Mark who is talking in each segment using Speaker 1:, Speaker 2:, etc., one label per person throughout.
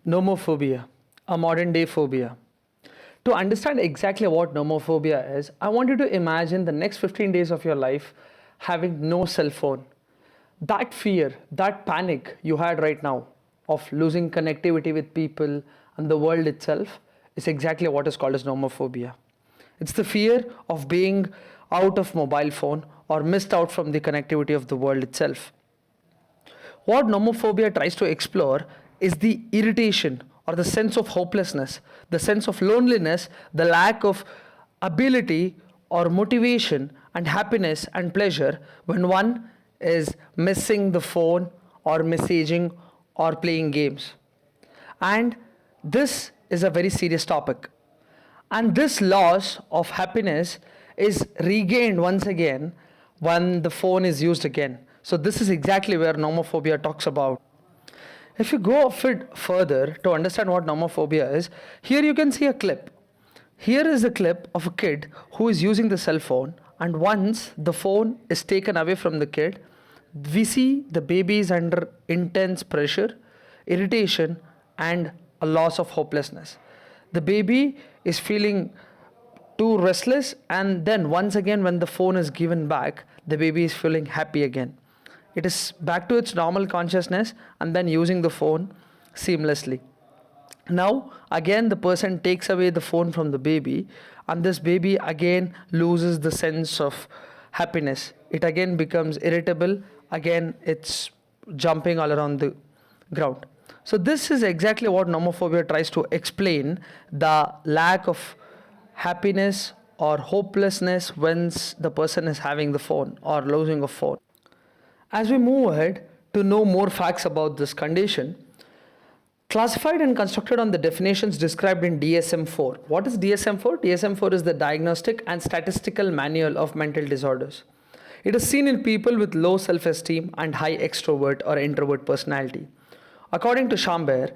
Speaker 1: Nomophobia, a modern day phobia. To understand exactly what nomophobia is, I want you to imagine the next 15 days of your life having no cell phone. That fear, that panic you had right now of losing connectivity with people and the world itself is exactly what is called as nomophobia. It's the fear of being out of mobile phone or missed out from the connectivity of the world itself. What nomophobia tries to explore is the irritation or the sense of hopelessness, the sense of loneliness, the lack of ability or motivation and happiness and pleasure when one is missing the phone or messaging or playing games. And this is a very serious topic. And this loss of happiness is regained once again when the phone is used again. So, this is exactly where nomophobia talks about. If you go a bit further to understand what nomophobia is, here you can see a clip. Here is a clip of a kid who is using the cell phone, and once the phone is taken away from the kid, we see the baby is under intense pressure, irritation, and a loss of hopelessness. The baby is feeling too restless, and then once again, when the phone is given back, the baby is feeling happy again. It is back to its normal consciousness and then using the phone seamlessly. Now, again, the person takes away the phone from the baby, and this baby again loses the sense of happiness. It again becomes irritable, again, it's jumping all around the ground. So, this is exactly what nomophobia tries to explain the lack of happiness or hopelessness once the person is having the phone or losing a phone. As we move ahead to know more facts about this condition, classified and constructed on the definitions described in DSM-4. What is DSM-4? DSM-4 is the Diagnostic and Statistical Manual of Mental Disorders. It is seen in people with low self-esteem and high extrovert or introvert personality. According to Chambert,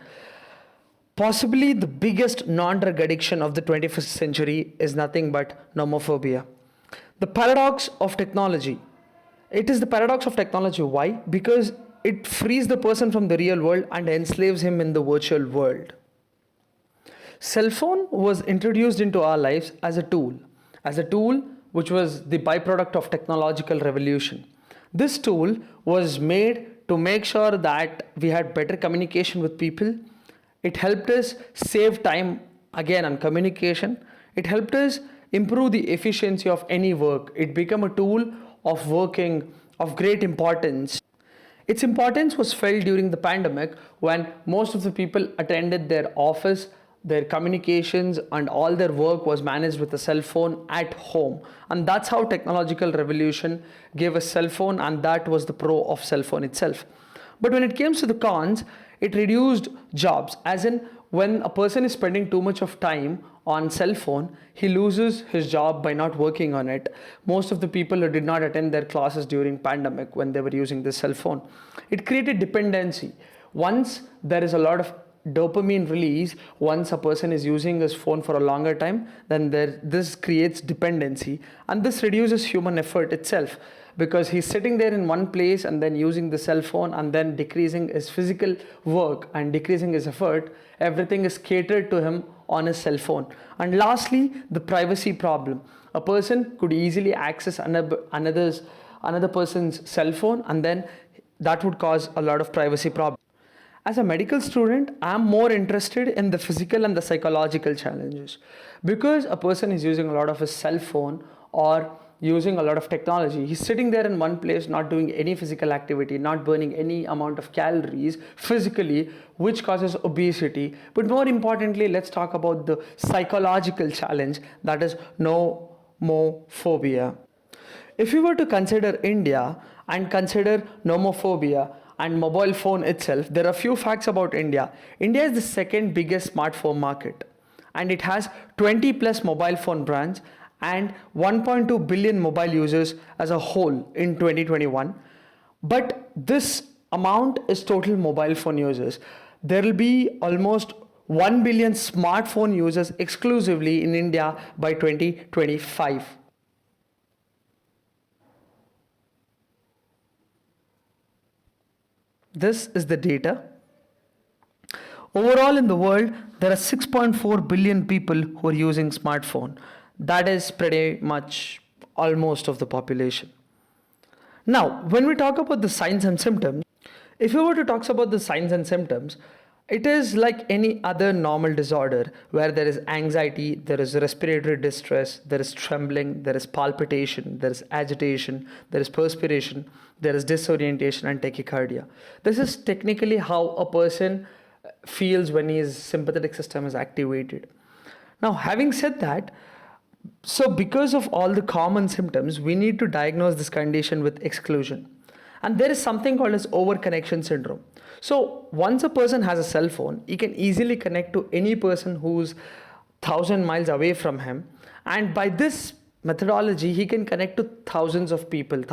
Speaker 1: possibly the biggest non-drug addiction of the 21st century is nothing but nomophobia. The paradox of technology. It is the paradox of technology. Why? Because it frees the person from the real world and enslaves him in the virtual world. Cell phone was introduced into our lives as a tool which was the byproduct of technological revolution. This tool was made to make sure that we had better communication with people. It helped us save time again on communication. It helped us improve the efficiency of any work. It became a tool of working of great importance. Its importance was felt during the pandemic when most of the people attended their office, their communications, and all their work was managed with a cell phone at home. And that's how technological revolution gave a cell phone, and that was the pro of cell phone itself. But when it came to the cons, it reduced jobs, as in when a person is spending too much of time on cell phone, he loses his job by not working on it. Most of the people who did not attend their classes during pandemic when they were using this cell phone. It created dependency. Once there is a lot of dopamine release, once a person is using his phone for a longer time, then this creates dependency, and this reduces human effort itself, because he's sitting there in one place and then using the cell phone and then decreasing his physical work and decreasing his effort. Everything is catered to him on his cell phone. And lastly, the privacy problem. A person could easily access another person's cell phone, and then that would cause a lot of privacy problems. As a medical student, I'm more interested in the physical and the psychological challenges, because a person is using a lot of his cell phone or using a lot of technology. He's sitting there in one place, not doing any physical activity, not burning any amount of calories physically, which causes obesity. But more importantly, let's talk about the psychological challenge, that is nomophobia. If you were to consider India and consider nomophobia and mobile phone itself, there are few facts about India. India is the second biggest smartphone market, and it has 20 plus mobile phone brands and 1.2 billion mobile users as a whole in 2021. But this amount is total mobile phone users. There will be almost 1 billion smartphone users exclusively in India by 2025. This is the data. Overall in the world, there are 6.4 billion people who are using smartphone. That is pretty much almost of the population. Now, when we talk about the signs and symptoms, if you were to talk about the signs and symptoms, it is like any other normal disorder where there is anxiety, there is respiratory distress, there is trembling, there is palpitation, there is agitation, there is perspiration, there is disorientation and tachycardia. This is technically how a person feels when his sympathetic system is activated. Now, having said that, so because of all the common symptoms, we need to diagnose this condition with exclusion. And there is something called as overconnection syndrome. So once a person has a cell phone, he can easily connect to any person who's 1,000 miles away from him. And by this methodology, he can connect to thousands of people,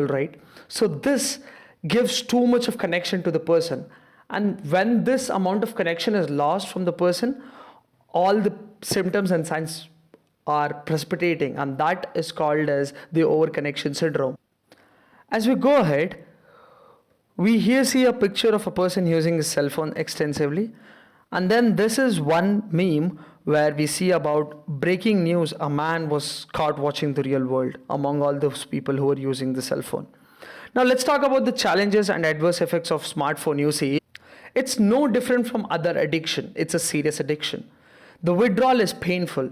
Speaker 1: right? So this gives too much of connection to the person. And when this amount of connection is lost from the person, all the symptoms and signs are precipitating, and that is called as the overconnection syndrome. As we go ahead, we here see a picture of a person using his cell phone extensively. And then this is one meme where we see about breaking news, a man was caught watching the real world among all those people who are using the cell phone. Now let's talk about the challenges and adverse effects of smartphone usage. It's no different from other addiction. It's a serious addiction. The withdrawal is painful.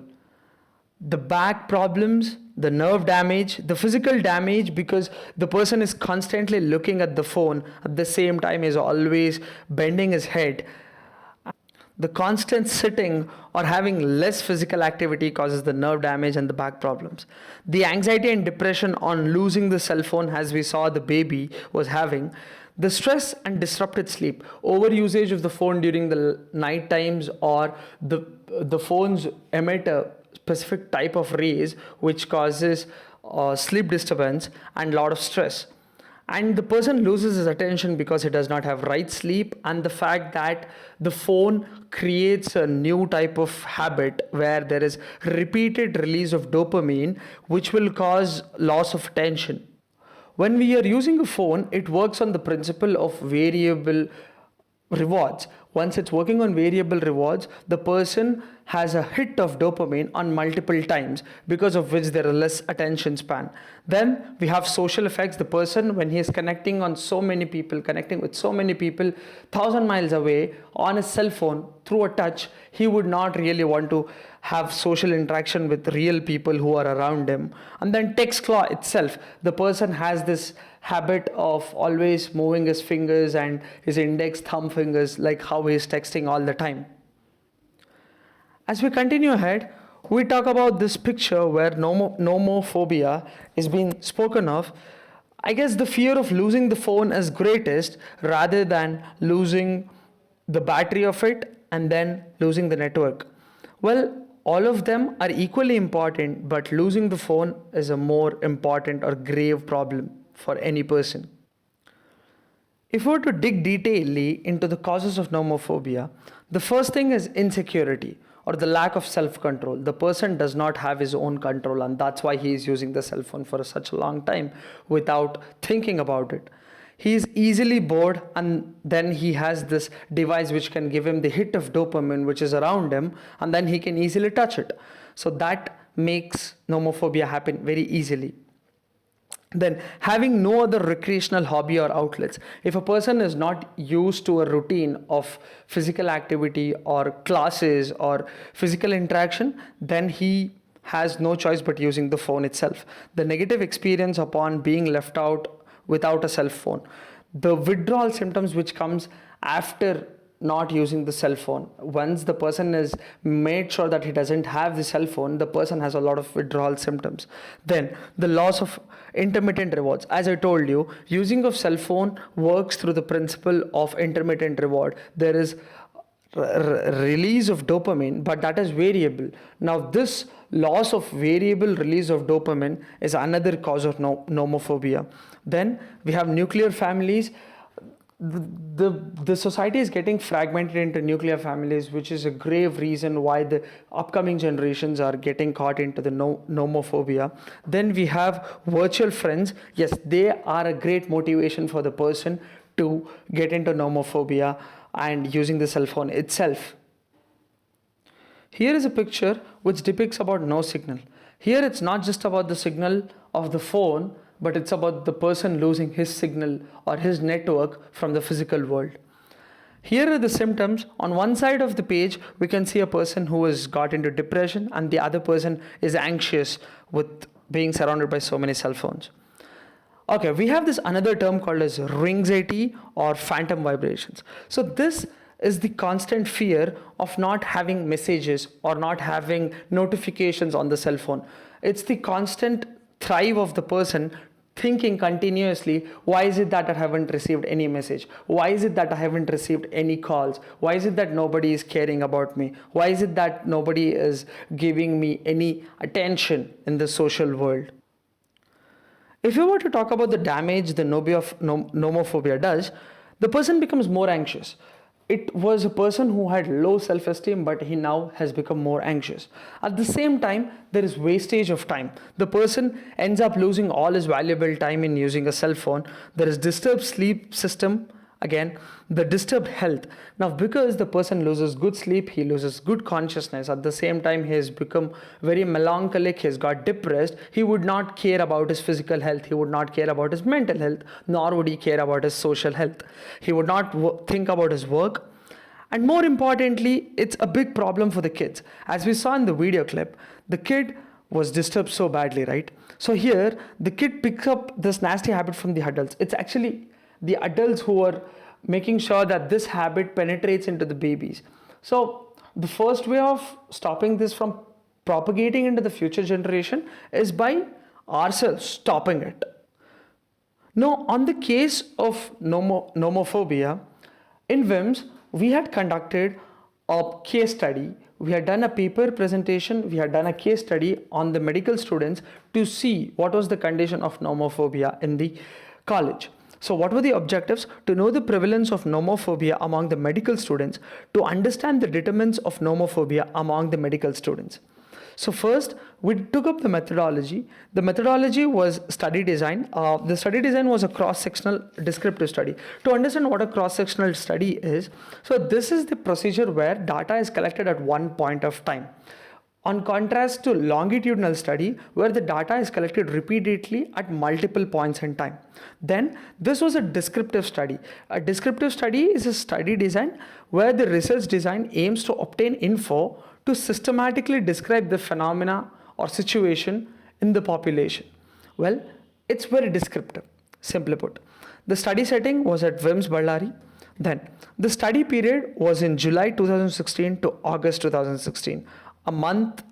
Speaker 1: The back problems, the nerve damage, the physical damage because the person is constantly looking at the phone at the same time is always bending his head. The constant sitting or having less physical activity causes the nerve damage and the back problems. The anxiety and depression on losing the cell phone, as we saw the baby was having. The stress and disrupted sleep, overusage of the phone during the night times, or the phones emit a specific type of rays which causes sleep disturbance and lot of stress. And the person loses his attention because he does not have right sleep, and the fact that the phone creates a new type of habit where there is repeated release of dopamine which will cause loss of attention. When we are using a phone, it works on the principle of variable rewards. Once it's working on variable rewards, the person has a hit of dopamine on multiple times, because of which there is less attention span. Then we have social effects. The person, when he is connecting with so many people 1,000 miles away on his cell phone through a touch, he would not really want to have social interaction with real people who are around him. And then text claw itself, the person has this habit of always moving his fingers and his index thumb fingers like how he is texting all the time. As we continue ahead, we talk about this picture where nomophobia is being spoken of. I guess the fear of losing the phone is greatest rather than losing the battery of it and then losing the network. Well, all of them are equally important, but losing the phone is a more important or grave problem for any person. If we were to dig detailedly into the causes of nomophobia, the first thing is insecurity or the lack of self-control. The person does not have his own control, and that's why he is using the cell phone for such a long time without thinking about it. He is easily bored, and then he has this device which can give him the hit of dopamine which is around him, and then he can easily touch it. So that makes nomophobia happen very easily. Then having no other recreational hobby or outlets. If a person is not used to a routine of physical activity or classes or physical interaction, then he has no choice but using the phone itself. The negative experience upon being left out without a cell phone. The withdrawal symptoms which comes after not using the cell phone. Once the person is made sure that he doesn't have the cell phone, the person has a lot of withdrawal symptoms. Then the loss of intermittent rewards. As I told you, using of cell phone works through the principle of intermittent reward. There is release of dopamine, but that is variable. Now this loss of variable release of dopamine is another cause of nomophobia. Then we have nuclear families. The society is getting fragmented into nuclear families, which is a grave reason why the upcoming generations are getting caught into the nomophobia. Then we have virtual friends. Yes, they are a great motivation for the person to get into nomophobia. and using the cell phone itself. Here is a picture which depicts about no signal. Here it's not just about the signal of the phone, but it's about the person losing his signal or his network from the physical world. Here are the symptoms. On one side of the page, we can see a person who has got into depression, and the other person is anxious with being surrounded by so many cell phones. Okay, we have this another term called as ringxiety or phantom vibrations. So this is the constant fear of not having messages or not having notifications on the cell phone. It's the constant thrive of the person thinking continuously, why is it that I haven't received any message? Why is it that I haven't received any calls? Why is it that nobody is caring about me? Why is it that nobody is giving me any attention in the social world? If you were to talk about the damage the nomophobia does, the person becomes more anxious. It was a person who had low self-esteem, but he now has become more anxious. At the same time, there is wastage of time. The person ends up losing all his valuable time in using a cell phone. There is disturbed sleep system. Again, the disturbed health. Now, because the person loses good sleep, he loses good consciousness. At the same time, he has become very melancholic, he has got depressed. He would not care about his physical health. He would not care about his mental health, nor would he care about his social health. He would not think about his work. And more importantly, it's a big problem for the kids. As we saw in the video clip, the kid was disturbed so badly, right? So here, the kid picks up this nasty habit from the adults. It's actually the adults who are making sure that this habit penetrates into the babies. So the first way of stopping this from propagating into the future generation is by ourselves stopping it. Now, on the case of nomophobia, in WIMS, we had conducted a case study. We had done a paper presentation. We had done a case study on the medical students to see what was the condition of nomophobia in the college. So what were the objectives? To know the prevalence of nomophobia among the medical students, to understand the determinants of nomophobia among the medical students. So first, we took up the methodology. The methodology was study design. The study design was a cross-sectional descriptive study. To understand what a cross-sectional study is, so this is the procedure where data is collected at one point of time. On contrast to longitudinal study, where the data is collected repeatedly at multiple points in time. Then this was a descriptive study. A descriptive study is a study design where the research design aims to obtain info to systematically describe the phenomena or situation in the population. Well, it's very descriptive, simply put. The study setting was at WIMS Ballari. Then the study period was in July 2016 to August 2016. A month,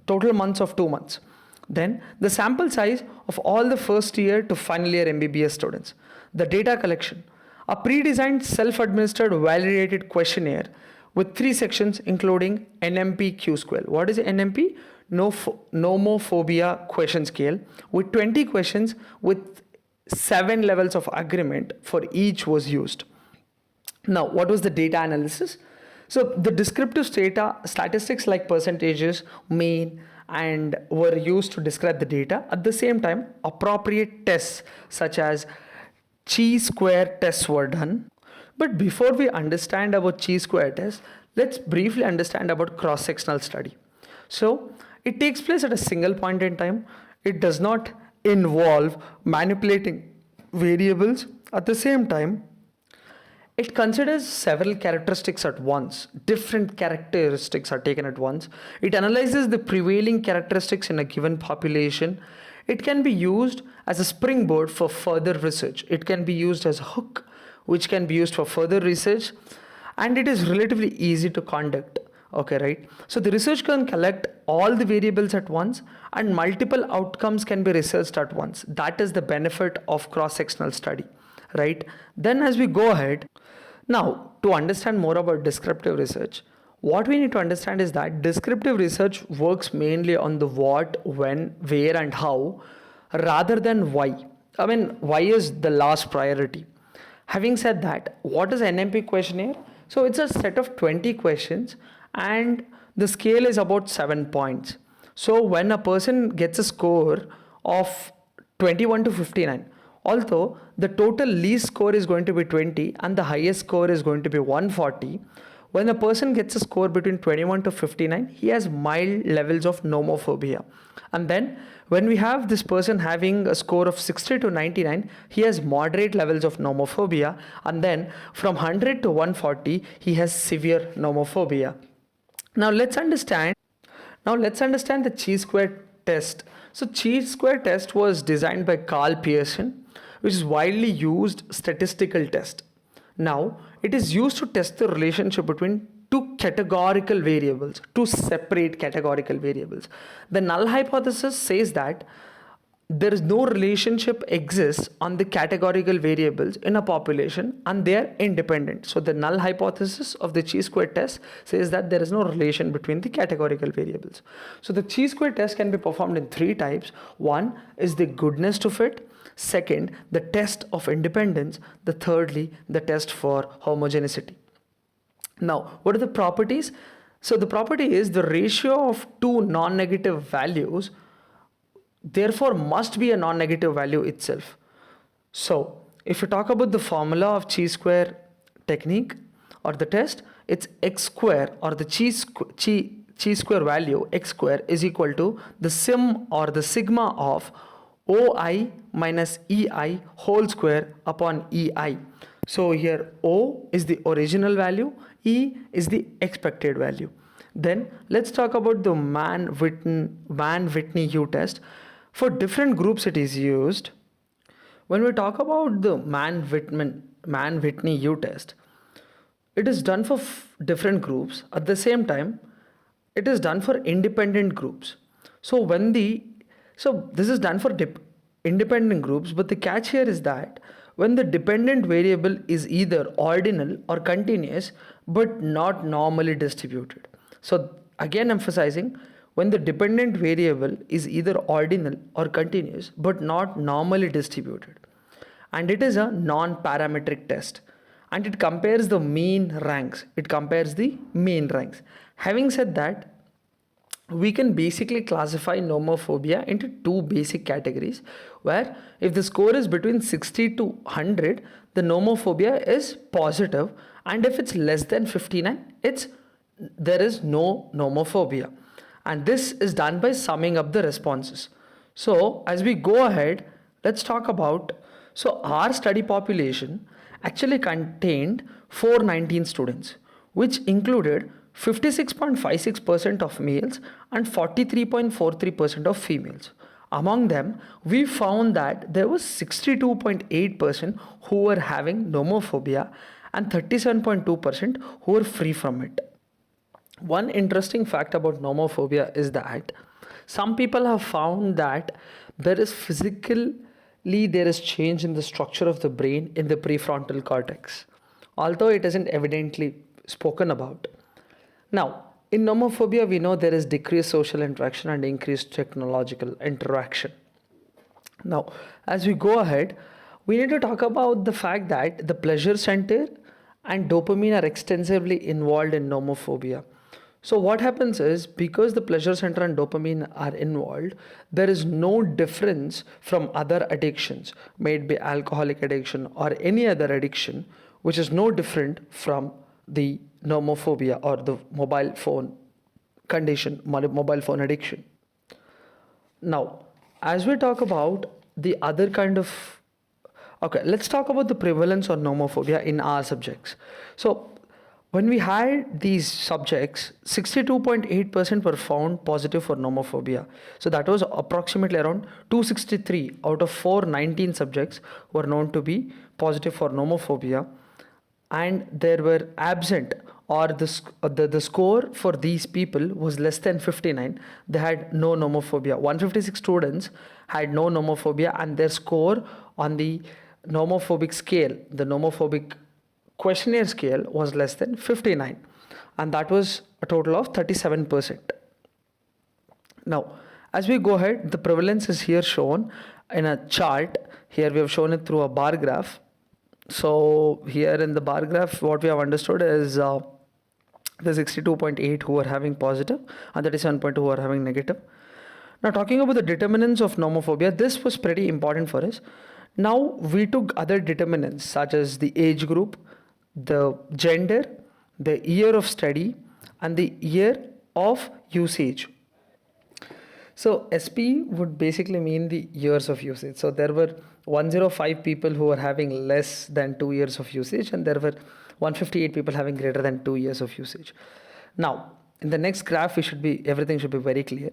Speaker 1: total months of 2 months. Then the sample size of all the first year to final year MBBS students. The data collection, a pre-designed self-administered validated questionnaire with 3 sections including NMP Q-Square. What is NMP? Nomophobia question scale with 20 questions with 7 levels of agreement for each was used. Now, what was the data analysis? So the descriptive data, statistics like percentages, mean, and were used to describe the data. At the same time, appropriate tests such as chi-square tests were done. But before we understand about chi-square tests, let's briefly understand about cross-sectional study. So it takes place at a single point in time. It does not involve manipulating variables. At the same time, it considers several characteristics at once. Different characteristics are taken at once. It analyzes the prevailing characteristics in a given population. It can be used as a springboard for further research. It can be used as a hook, which can be used for further research. And it is relatively easy to conduct. Okay, right? So the research can collect all the variables at once and multiple outcomes can be researched at once. That is the benefit of cross-sectional study, right? Then as we go ahead, now, to understand more about descriptive research, what we need to understand is that descriptive research works mainly on the what, when, where, and how, rather than why. I mean, why is the last priority. Having said that, what is NMP questionnaire? So it's a set of 20 questions and the scale is about 7 points. So when a person gets a score of 21 to 59, Although the total least score is going to be 20 and the highest score is going to be 140, when a person gets a score between 21 to 59, he has mild levels of nomophobia. And then when we have this person having a score of 60 to 99, he has moderate levels of nomophobia. And then from 100 to 140, he has severe nomophobia. Now let's understand the chi-square test. So chi-square test was designed by Carl Pearson, which is widely used statistical test. Now it is used to test the relationship between two separate categorical variables. The null hypothesis says that there is no relationship exists on the categorical variables in a population and they are independent. So the null hypothesis of the chi-square test says that there is no relation between the categorical variables. So the chi-square test can be performed in three types. One is the goodness to fit. Second, the test of independence. The thirdly, the test for homogeneity. Now, what are the properties? So the property is the ratio of two non-negative values therefore must be a non-negative value itself. So if you talk about the formula of chi-square technique or the test, it's x square or the chi-square value x square is equal to the sim or the sigma of OI minus EI whole square upon EI. So here O is the original value, E is the expected value. Then let's talk about the Mann-Whitney U test. For different groups it is used. When we talk about the Mann-Whitney U test, it is done for different groups. At the same time, it is done for independent groups. So this is done for independent groups, but the catch here is that when the dependent variable is either ordinal or continuous but not normally distributed. So again emphasizing, when the dependent variable is either ordinal or continuous but not normally distributed, and it is a non-parametric test, and it compares the mean ranks. Having said that, we can basically classify nomophobia into two basic categories, where if the score is between 60 to 100, the nomophobia is positive, and if it's less than 59, there is no nomophobia. And this is done by summing up the responses. So as we go ahead, let's talk about, so our study population actually contained 419 students, which included 56.56% of males and 43.43% of females. Among them, we found that there was 62.8% who were having nomophobia and 37.2% who were free from it. One interesting fact about nomophobia is that some people have found that there is change in the structure of the brain in the prefrontal cortex, although it isn't evidently spoken about. Now, in nomophobia, we know there is decreased social interaction and increased technological interaction. Now, as we go ahead, we need to talk about the fact that the pleasure center and dopamine are extensively involved in nomophobia. So what happens is, because the pleasure center and dopamine are involved, there is no difference from other addictions, may it be alcoholic addiction or any other addiction, which is no different from the nomophobia or the mobile phone addiction. Now, as we talk about the other kind of, let's talk about the prevalence of nomophobia in our subjects. So when we had these subjects, 62.8% were found positive for nomophobia. So that was approximately around 263 out of 419 subjects were known to be positive for nomophobia. And there were absent, or the score for these people was less than 59. They had no nomophobia. 156 students had no nomophobia, and their score on the nomophobic scale, the nomophobic questionnaire scale, was less than 59, and that was a total of 37%. Now, as we go ahead, the prevalence is here shown in a chart. Here we have shown it through a bar graph. So here in the bar graph, what we have understood is the 62.8 who are having positive and 37.2 who are having negative. Now, talking about the determinants of nomophobia, this was pretty important for us. Now we took other determinants such as the age group, the gender, the year of study, and the year of usage. So SP would basically mean the years of usage. So there were 105 people who were having less than 2 years of usage, and there were 158 people having greater than 2 years of usage. Now, in the next graph, everything should be very clear.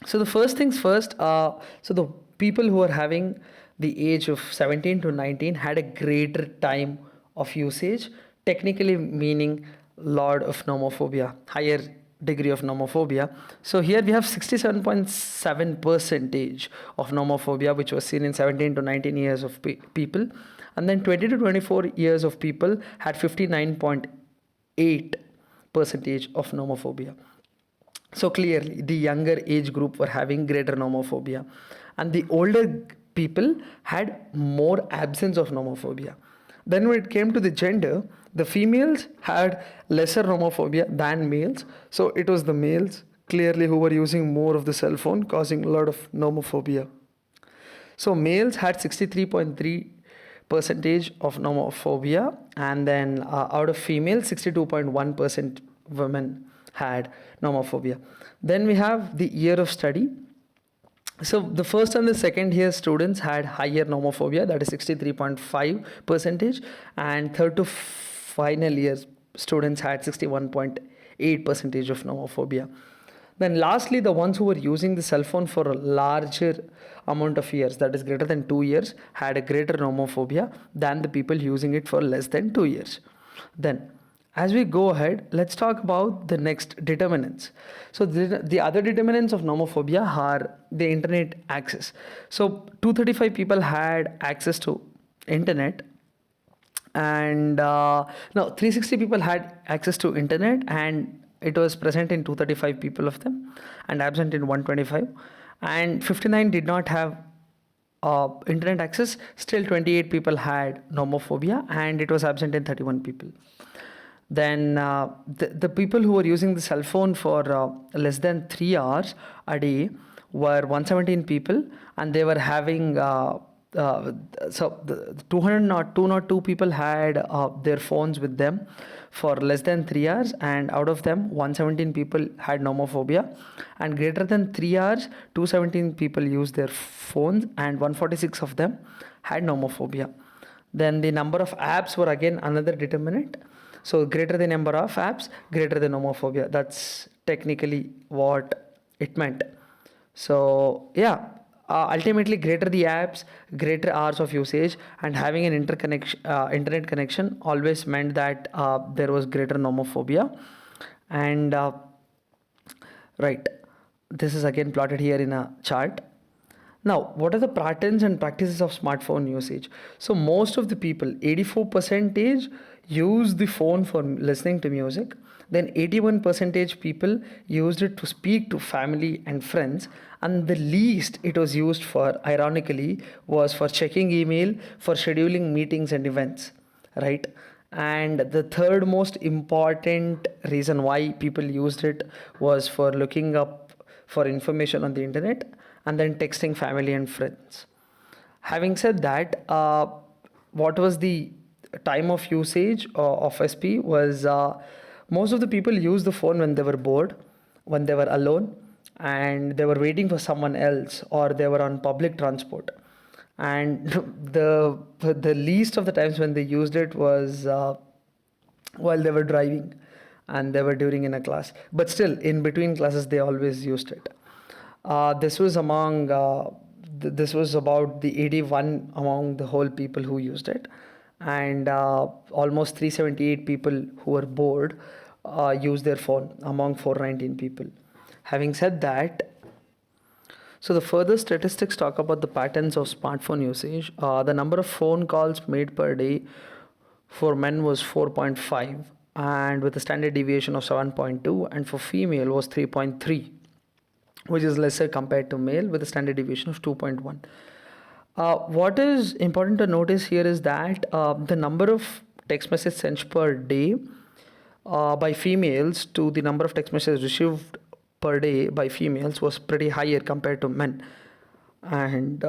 Speaker 1: So the first things first, so the people who are having the age of 17 to 19 had a greater time of usage, technically meaning lot of nomophobia, higher degree of nomophobia. So here we have 67.7 percentage of nomophobia, which was seen in 17 to 19 years of people. And then 20 to 24 years of people had 59.8 percentage of nomophobia. So clearly, the younger age group were having greater nomophobia, and the older people had more absence of nomophobia. Then when it came to the gender, the females had lesser nomophobia than males. So it was the males clearly who were using more of the cell phone, causing a lot of nomophobia. So males had 63.3 percentage of nomophobia, and then out of females, 62.1% women had nomophobia. Then we have the year of study. So the first and the second year students had higher nomophobia, that is 63.5 percentage, and third to final year students had 61.8 percentage of nomophobia. Then lastly, the ones who were using the cell phone for a larger amount of years, that is greater than 2 years, had a greater nomophobia than the people using it for less than 2 years. Then as we go ahead, let's talk about the next determinants. So the other determinants of nomophobia are the internet access. So 235 people had access to internet, and now 360 people had access to internet, and it was present in 235 people of them and absent in 125, and 59 did not have internet access. Still 28 people had nomophobia, and it was absent in 31 people. Then the people who were using the cell phone for less than 3 hours a day were 117 people, and they were having so the 202 people had their phones with them for less than 3 hours, and out of them 117 people had nomophobia, and greater than 3 hours 217 people used their phones, and 146 of them had nomophobia. Then the number of apps were again another determinant. So greater the number of apps, greater the nomophobia. That's technically what it meant. So yeah, ultimately greater the apps, greater hours of usage, and having an internet connection always meant that there was greater nomophobia. And right, this is again plotted here in a chart. Now, what are the patterns and practices of smartphone usage? So most of the people, 84% use the phone for listening to music. Then 81% people used it to speak to family and friends. And the least it was used for, ironically, was for checking email, for scheduling meetings and events, right? And the third most important reason why people used it was for looking up for information on the internet, and then texting family and friends. Having said that, what was the time of usage of SP was most of the people used the phone when they were bored, when they were alone, and they were waiting for someone else, or they were on public transport. And the least of the times when they used it was while they were driving, and they were during in a class. But still, in between classes, they always used it. This was this was about the 81 among the whole people who used it, and almost 378 people who were bored used their phone among 419 people. Having said that, so the further statistics talk about the patterns of smartphone usage. The number of phone calls made per day for men was 4.5, and with a standard deviation of 7.2, and for female was 3.3, which is lesser compared to male with a standard deviation of 2.1. What is important to notice here is that the number of text messages sent per day by females to the number of text messages received per day by females was pretty higher compared to men. And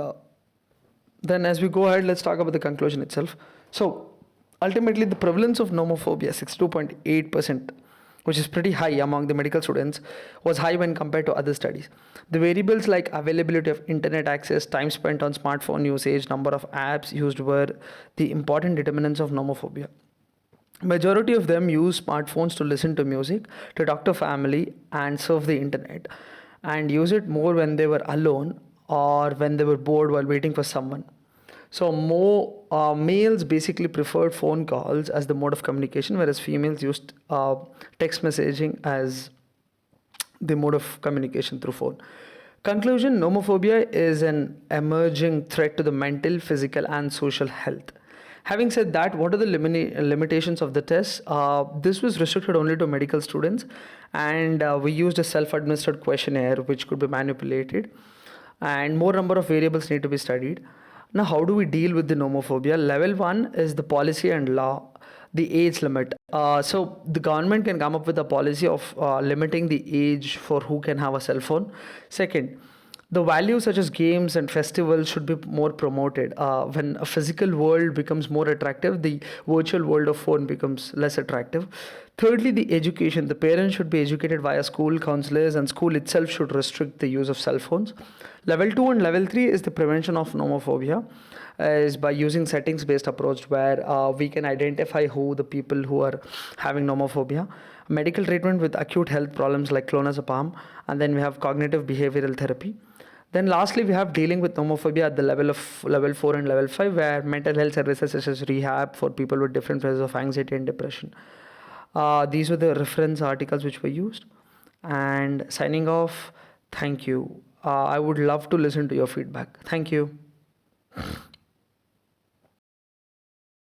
Speaker 1: Then, as we go ahead, let's talk about the conclusion itself. So, ultimately, the prevalence of nomophobia, 62.8%, which is pretty high among the medical students, was high when compared to other studies. The variables like availability of internet access, time spent on smartphone usage, number of apps used were the important determinants of nomophobia. Majority of them use smartphones to listen to music, to talk to family, and surf the internet, and use it more when they were alone or when they were bored while waiting for someone. So more males basically preferred phone calls as the mode of communication, whereas females used text messaging as the mode of communication through phone. Conclusion: nomophobia is an emerging threat to the mental, physical, and social health. Having said that, what are the limitations of the test? This was restricted only to medical students, and we used a self administered questionnaire which could be manipulated, and more number of variables need to be studied. Now, how do we deal with the nomophobia? Level 1 is the policy and law, the age limit. So the government can come up with a policy of limiting the age for who can have a cell phone. Second, the values such as games and festivals should be more promoted. When a physical world becomes more attractive, the virtual world of phone becomes less attractive. Thirdly, the education. The parents should be educated via school counselors, and school itself should restrict the use of cell phones. Level 2 and level 3 is the prevention of nomophobia, is by using settings based approach where we can identify who the people who are having nomophobia. Medical treatment with acute health problems like clonazepam, and then we have cognitive behavioral therapy. Then lastly, we have dealing with nomophobia at the level of level 4 and level 5, where mental health services such as rehab for people with different phases of anxiety and depression. These were the reference articles which were used. And signing off, thank you. I would love to listen to your feedback. Thank you.